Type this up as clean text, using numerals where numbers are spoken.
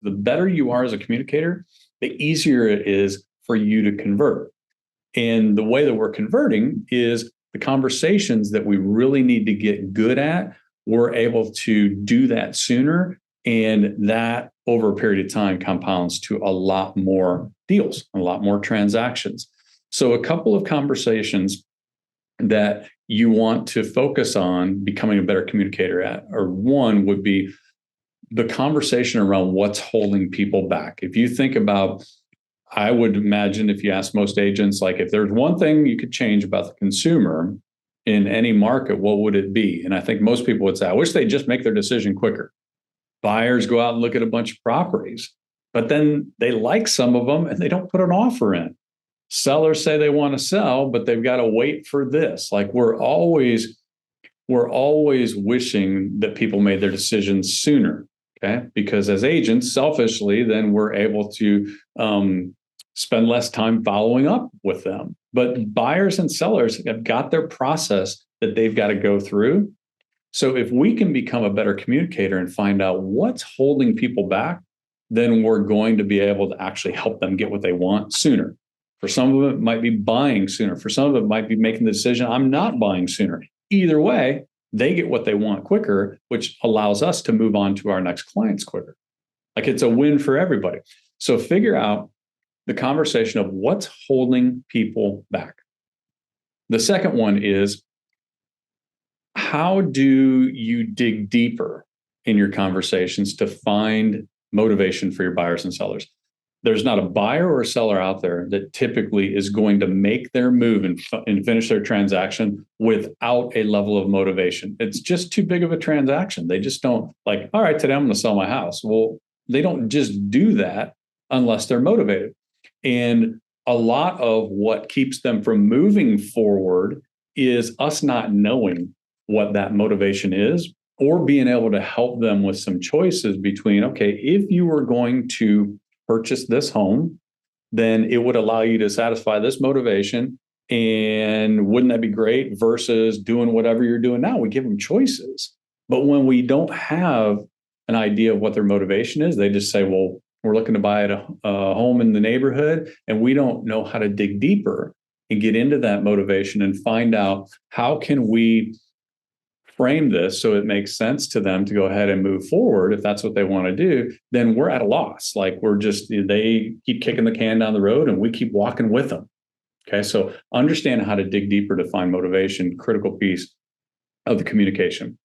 The better you are as a communicator, the easier it is for you to convert. And the way that we're converting is the conversations that we really need to get good at, we're able to do that sooner. And that over a period of time compounds to a lot more deals, a lot more transactions. So a couple of conversations that you want to focus on becoming a better communicator at, or one would be the conversation around what's holding people back. If you think about, I would imagine if you ask most agents, like if there's one thing you could change about the consumer in any market, what would it be? And I think most people would say, I wish they'd just make their decision quicker. Buyers go out and look at a bunch of properties, but then they like some of them and they don't put an offer in. Sellers say they want to sell, but they've got to wait for this. Like we're always wishing that people made their decisions sooner. Okay. Because as agents, selfishly, then we're able to spend less time following up with them. But buyers and sellers have got their process that they've got to go through. So if we can become a better communicator and find out what's holding people back, then we're going to be able to actually help them get what they want sooner. For some of them, it might be buying sooner. For some of them, it might be making the decision, I'm not buying sooner. Either way, they get what they want quicker, which allows us to move on to our next clients quicker. Like it's a win for everybody. So figure out the conversation of what's holding people back. The second one is, how do you dig deeper in your conversations to find motivation for your buyers and sellers? There's not a buyer or a seller out there that typically is going to make their move and finish their transaction without a level of motivation. It's just too big of a transaction. They just don't like, all right, today I'm going to sell my house. Well, they don't just do that unless they're motivated. And a lot of what keeps them from moving forward is us not knowing what that motivation is, or being able to help them with some choices between, okay, if you were going to purchase this home, then it would allow you to satisfy this motivation. And wouldn't that be great versus doing whatever you're doing now? We give them choices. But when we don't have an idea of what their motivation is, they just say, well, we're looking to buy a home in the neighborhood, and we don't know how to dig deeper and get into that motivation and find out how can we frame this so it makes sense to them to go ahead and move forward. If that's what they want to do, then we're at a loss. Like they keep kicking the can down the road and we keep walking with them. Okay. So understand how to dig deeper to find motivation, critical piece of the communication.